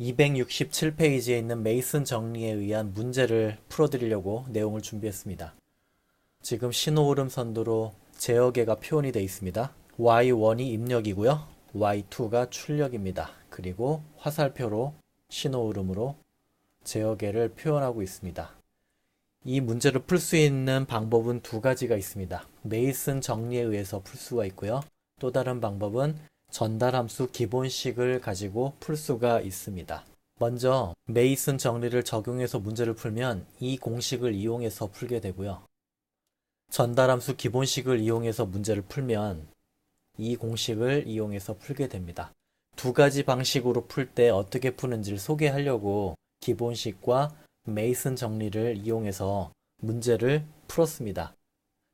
267페이지에 있는 메이슨 정리에 의한 문제를 풀어드리려고 내용을 준비했습니다. 지금 신호오름 선도로 제어계가 표현이 되어 있습니다. Y1이 입력이고요. Y2가 출력입니다. 그리고 화살표로 신호오름으로 제어계를 표현하고 있습니다. 이 문제를 풀 수 있는 방법은 두 가지가 있습니다. 메이슨 정리에 의해서 풀 수가 있고요. 또 다른 방법은 전달함수 기본식을 가지고 풀 수가 있습니다. 먼저 메이슨 정리를 적용해서 문제를 풀면 이 공식을 이용해서 풀게 되고요. 전달함수 기본식을 이용해서 문제를 풀면 이 공식을 이용해서 풀게 됩니다. 두 가지 방식으로 풀 때 어떻게 푸는지를 소개하려고 기본식과 메이슨 정리를 이용해서 문제를 풀었습니다.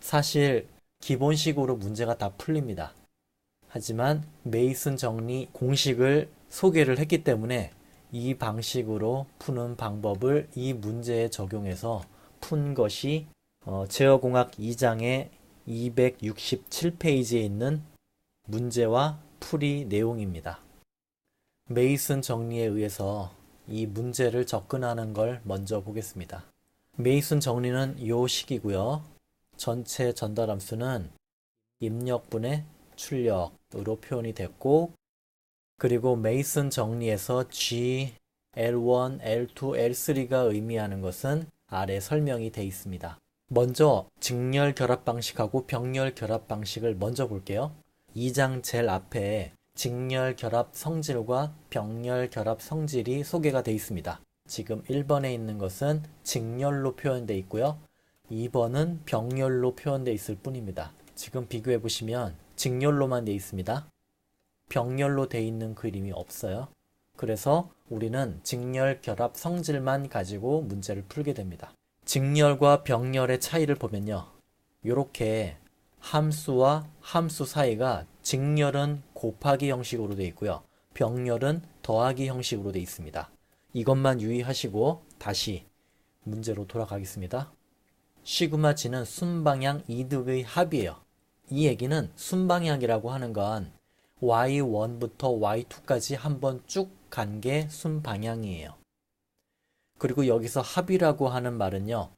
사실 기본식으로 문제가 다 풀립니다. 하지만 메이슨 정리 공식을 소개를 했기 때문에 이 방식으로 푸는 방법을 이 문제에 적용해서 푼 것이 제어공학 2장의 267페이지에 있는 문제와 풀이 내용입니다. 메이슨 정리에 의해서 이 문제를 접근하는 걸 먼저 보겠습니다. 메이슨 정리는 이 식이고요. 전체 전달함수는 입력분의 출력으로 표현이 됐고, 그리고 메이슨 정리에서 G, L1, L2, L3가 의미하는 것은 아래 설명이 되어 있습니다. 먼저 직렬 결합 방식하고 병렬 결합 방식을 먼저 볼게요. 2장 제일 앞에 직렬 결합 성질과 병렬 결합 성질이 소개가 되어 있습니다. 지금 1번에 있는 것은 직렬로 표현되어 있고요. 2번은 병렬로 표현되어 있을 뿐입니다. 지금 비교해 보시면 직렬로만 되어 있습니다. 병렬로 되어 있는 그림이 없어요. 그래서 우리는 직렬 결합 성질만 가지고 문제를 풀게 됩니다. 직렬과 병렬의 차이를 보면요. 이렇게 함수와 함수 사이가 직렬은 곱하기 형식으로 되어 있고요. 병렬은 더하기 형식으로 되어 있습니다. 이것만 유의하시고 다시 문제로 돌아가겠습니다. 시그마 g는 순방향 이득의 합이에요. 이 얘기는 순방향이라고 하는 건 y1부터 y2까지 한번 쭉 간 게 순방향이에요. 그리고 여기서 합이라고 하는 말은요.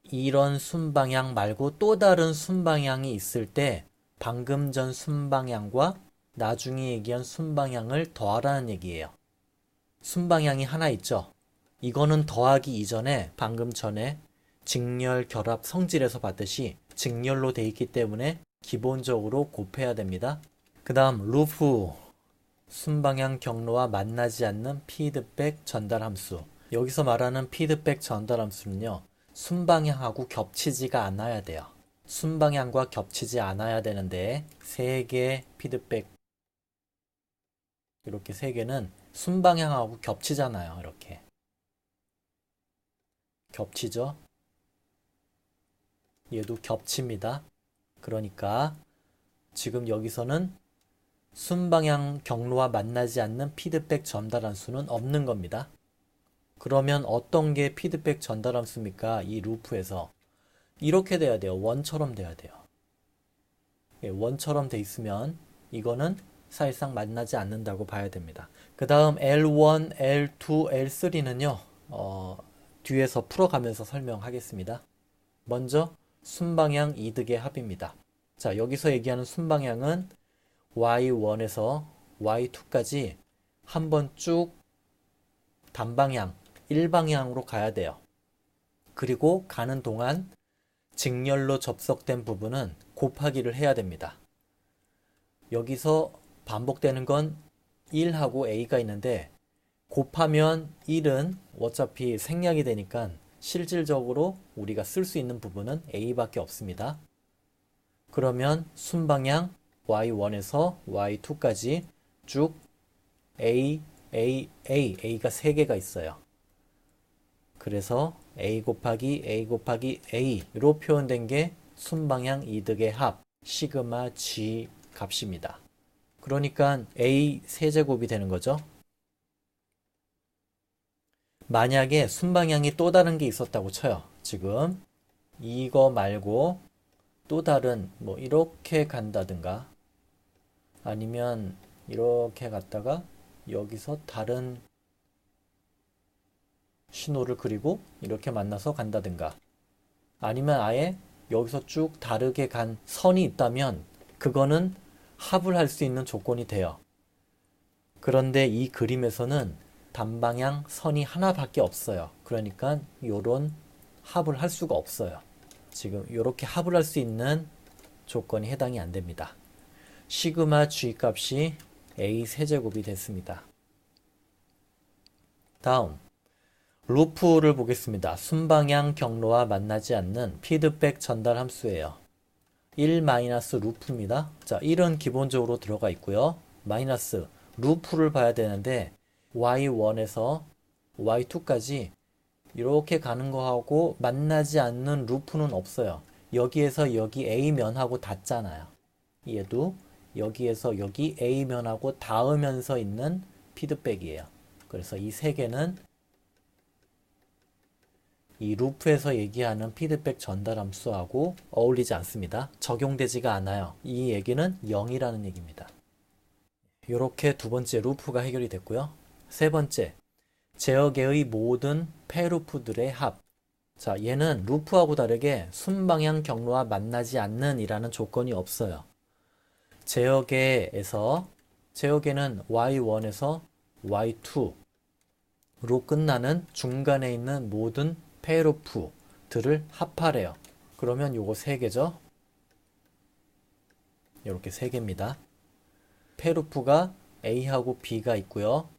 이런 순방향 말고 또 다른 순방향이 있을 때 방금 전 순방향과 나중에 얘기한 순방향을 더하라는 얘기예요. 순방향이 하나 있죠. 이거는 더하기 이전에 방금 전에 직렬 결합 성질에서 봤듯이 직렬로 돼 있기 때문에 기본적으로 곱해야 됩니다. 그 다음 루프 순방향 경로와 만나지 않는 피드백 전달함수. 여기서 말하는 피드백 전달함수는요. 순방향하고 겹치지가 않아야 돼요. 순방향과 겹치지 않아야 되는데 3개 피드백 이렇게 3개는 순방향하고 겹치잖아요. 이렇게 겹치죠. 얘도 겹칩니다. 그러니까 지금 여기서는 순방향 경로와 만나지 않는 피드백 전달함수는 없는 겁니다. 그러면 어떤 게 피드백 전달함수입니까? 이 루프에서 이렇게 돼야 돼요. 원처럼 돼야 돼요. 원처럼 돼 있으면 이거는 사실상 만나지 않는다고 봐야 됩니다. 그 다음 L1, L2, L3는요. 뒤에서 풀어가면서 설명하겠습니다. 먼저 순방향 이득의 합입니다. 자, 여기서 얘기하는 순방향은 Y1에서 Y2까지 한번 쭉 단방향, 일방향으로 가야 돼요. 그리고 가는 동안 직렬로 접속된 부분은 곱하기를 해야 됩니다. 여기서 반복되는 건 1하고 A가 있는데 곱하면 1은 어차피 생략이 되니까 실질적으로 우리가 쓸 수 있는 부분은 A밖에 없습니다. 그러면 순방향 Y1에서 Y2까지 쭉 A가 3개가 있어요. 그래서 A 곱하기 A로 표현된 게 순방향 이득의 합 시그마 G 값입니다. 그러니까 A 세제곱이 되는 거죠. 만약에 순방향이 또 다른 게 있었다고 쳐요. 지금 이거 말고 또 다른 뭐 이렇게 간다든가 아니면 이렇게 갔다가 여기서 다른 신호를 그리고 이렇게 만나서 간다든가, 아니면 아예 여기서 쭉 다르게 간 선이 있다면 그거는 합을 할 수 있는 조건이 돼요. 그런데 이 그림에서는 단방향 선이 하나밖에 없어요. 그러니까 요런 합을 할 수가 없어요. 지금 이렇게 합을 할 수 있는 조건이 해당이 안 됩니다. 시그마 g 값이 a 세제곱이 됐습니다. 다음 루프를 보겠습니다. 순방향 경로와 만나지 않는 피드백 전달 함수예요. 1-루프입니다. 자, 1은 기본적으로 들어가 있고요. 마이너스 루프를 봐야 되는데 y1에서 y2까지 이렇게 가는 거하고 만나지 않는 루프는 없어요. 여기에서 여기 A면하고 닿잖아요. 얘도 여기에서 여기 A면하고 닿으면서 있는 피드백이에요. 그래서 이 세 개는 이 루프에서 얘기하는 피드백 전달 함수하고 어울리지 않습니다. 적용되지가 않아요. 이 얘기는 0이라는 얘기입니다. 이렇게 두 번째 루프가 해결이 됐고요. 세 번째, 제어계의 모든 패루프들의 합. 자, 얘는 루프하고 다르게 순방향 경로와 만나지 않는 이라는 조건이 없어요. 제어계에서 제어계는 y1에서 y2로 끝나는 중간에 있는 모든 패루프들을 합하래요. 그러면 요거 세 개죠. 이렇게 세 개입니다. 패루프가 A하고 B가 있고요.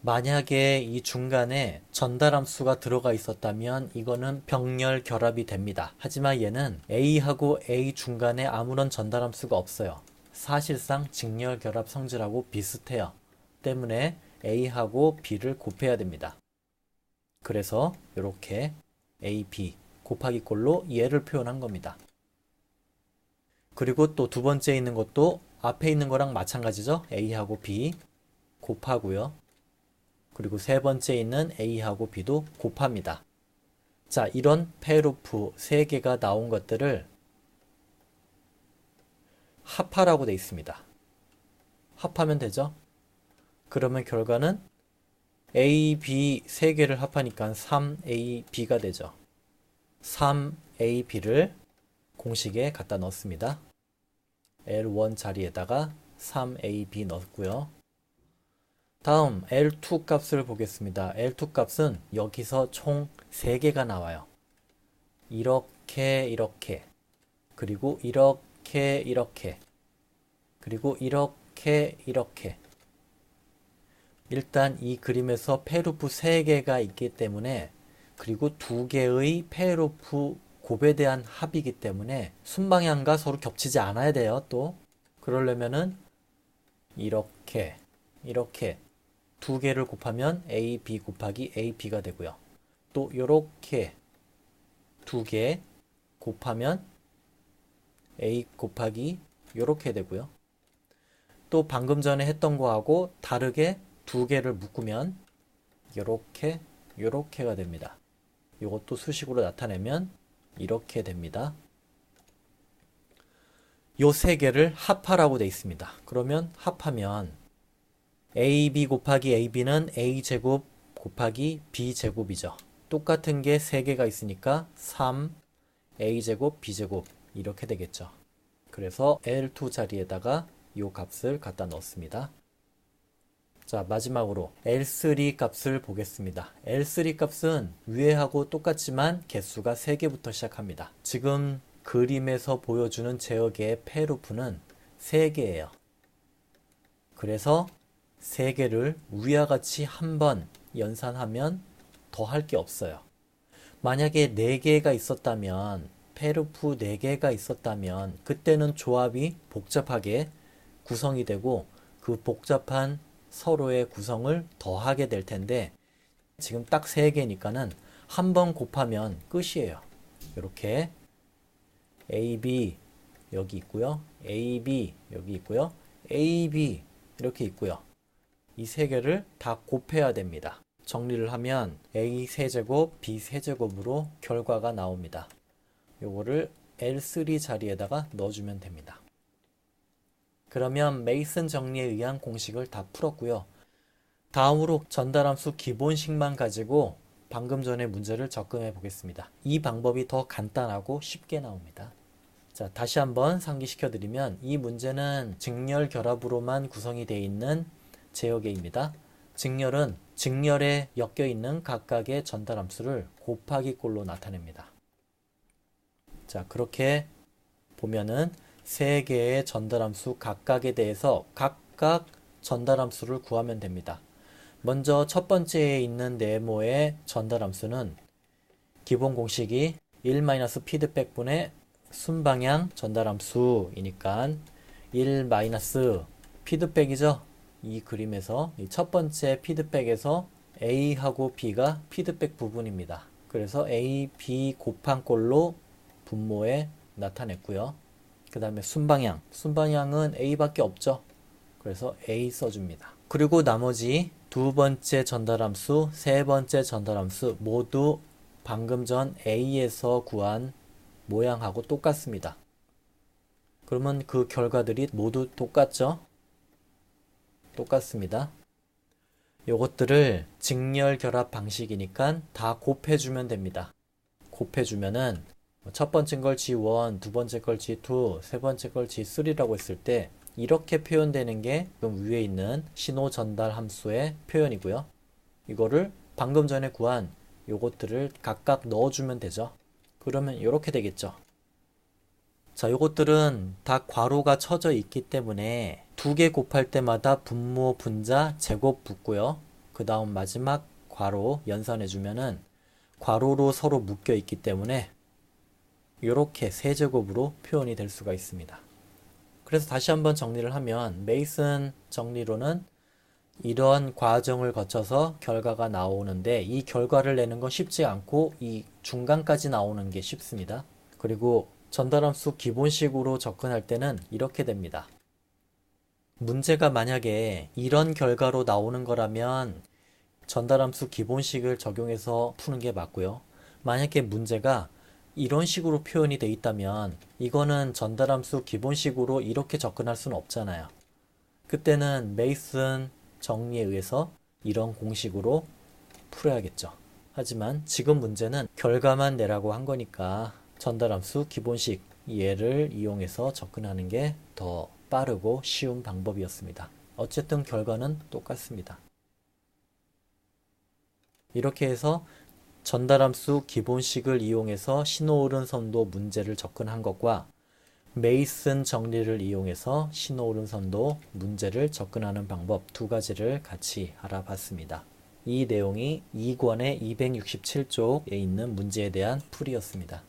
만약에 이 중간에 전달함수가 들어가 있었다면 이거는 병렬 결합이 됩니다. 하지만 얘는 A하고 A 중간에 아무런 전달함수가 없어요. 사실상 직렬 결합 성질하고 비슷해요. 때문에 A하고 B를 곱해야 됩니다. 그래서 이렇게 A, B 곱하기 꼴로 얘를 표현한 겁니다. 그리고 또 두 번째 있는 것도 앞에 있는 거랑 마찬가지죠. A하고 B 곱하고요. 그리고 세 번째 있는 A하고 B도 곱합니다. 자, 이런 패루프 세 개가 나온 것들을 합하라고 되어 있습니다. 합하면 되죠. 그러면 결과는 A, B 세 개를 합하니까 3AB가 되죠. 3AB를 공식에 갖다 넣습니다. L1 자리에다가 3AB 넣었고요. 다음 L2 값을 보겠습니다. L2 값은 여기서 총 3개가 나와요. 이렇게 이렇게 그리고 이렇게 이렇게 그리고 이렇게 이렇게. 일단 이 그림에서 패루프 3개가 있기 때문에, 그리고 2개의 패루프 곱에 대한 합이기 때문에 순방향과 서로 겹치지 않아야 돼요. 또 그러려면은 이렇게 이렇게 2개를 곱하면 AB 곱하기 AB가 되고요. 또 이렇게 2개 곱하면 A 곱하기 이렇게 되고요. 또 방금 전에 했던 거하고 다르게 2개를 묶으면 이렇게 이렇게가 됩니다. 이것도 수식으로 나타내면 이렇게 됩니다. 요 세 개를 합하라고 되어 있습니다. 그러면 합하면 AB 곱하기 AB는 A제곱 곱하기 B제곱이죠. 똑같은 게 3개가 있으니까 3A제곱 B제곱 이렇게 되겠죠. 그래서 L2 자리에다가 요 값을 갖다 넣습니다. 자, 마지막으로 L3 값을 보겠습니다. L3 값은 위에하고 똑같지만 개수가 3개부터 시작합니다. 지금 그림에서 보여주는 제어계의 패루프는 3개예요. 그래서 3개를 위와 같이 한번 연산하면 더 할 게 없어요. 만약에 4개가 있었다면, 패루프 4개가 있었다면 그때는 조합이 복잡하게 구성이 되고 그 복잡한 서로의 구성을 더하게 될 텐데, 지금 딱 3개니까는 한 번 곱하면 끝이에요. 이렇게 AB 여기 있고요. AB 여기 있고요. AB 이렇게 있고요. 이 3개를 다 곱해야 됩니다. 정리를 하면 A 세제곱 B 세제곱으로 결과가 나옵니다. 요거를 L3 자리에다가 넣어주면 됩니다. 그러면 메이슨 정리에 의한 공식을 다 풀었고요. 다음으로 전달함수 기본식만 가지고 방금 전에 문제를 접근해 보겠습니다. 이 방법이 더 간단하고 쉽게 나옵니다. 자, 다시 한번 상기시켜 드리면 이 문제는 직렬 결합으로만 구성이 되어 있는 제어계입니다. 직렬은 직렬에 엮여 있는 각각의 전달함수를 곱하기 꼴로 나타냅니다. 자, 그렇게 보면은 세 개의 전달함수 각각에 대해서 각각 전달함수를 구하면 됩니다. 먼저 첫 번째에 있는 네모의 전달함수는 기본 공식이 1- 피드백분의 순방향 전달함수이니까 1- 피드백이죠. 이 그림에서 이 첫 번째 피드백에서 A하고 B가 피드백 부분입니다. 그래서 A, B 곱한 꼴로 분모에 나타냈고요. 그 다음에 순방향은 A밖에 없죠. 그래서 A 써줍니다. 그리고 나머지 두 번째 전달함수, 세 번째 전달함수 모두 방금 전 A에서 구한 모양하고 똑같습니다. 그러면 그 결과들이 모두 똑같죠? 똑같습니다. 요것들을 직렬 결합 방식이니까 다 곱해주면 됩니다. 곱해주면은 첫 번째 걸 G1, 두 번째 걸 G2, 세 번째 걸 G3라고 했을 때 이렇게 표현되는 게 위에 있는 신호 전달 함수의 표현이고요. 이거를 방금 전에 구한 요것들을 각각 넣어주면 되죠. 그러면 이렇게 되겠죠. 자, 요것들은 다 괄호가 쳐져 있기 때문에 두 개 곱할 때마다 분모, 분자, 제곱 붙고요. 그 다음 마지막 괄호 연산해주면은 괄호로 서로 묶여 있기 때문에 이렇게 세제곱으로 표현이 될 수가 있습니다. 그래서 다시 한번 정리를 하면 메이슨 정리로는 이런 과정을 거쳐서 결과가 나오는데 이 결과를 내는 건 쉽지 않고 이 중간까지 나오는 게 쉽습니다. 그리고 전달함수 기본식으로 접근할 때는 이렇게 됩니다. 문제가 만약에 이런 결과로 나오는 거라면 전달함수 기본식을 적용해서 푸는 게 맞고요. 만약에 문제가 이런 식으로 표현이 돼 있다면 이거는 전달함수 기본식으로 이렇게 접근할 수는 없잖아요. 그때는 메이슨 정리에 의해서 이런 공식으로 풀어야겠죠. 하지만 지금 문제는 결과만 내라고 한 거니까 전달함수 기본식 얘를 이용해서 접근하는 게 더 빠르고 쉬운 방법이었습니다. 어쨌든 결과는 똑같습니다. 이렇게 해서 전달함수 기본식을 이용해서 신호오른선도 문제를 접근한 것과 메이슨 정리를 이용해서 신호오른선도 문제를 접근하는 방법 두 가지를 같이 알아봤습니다. 이 내용이 2권의 267쪽에 있는 문제에 대한 풀이였습니다.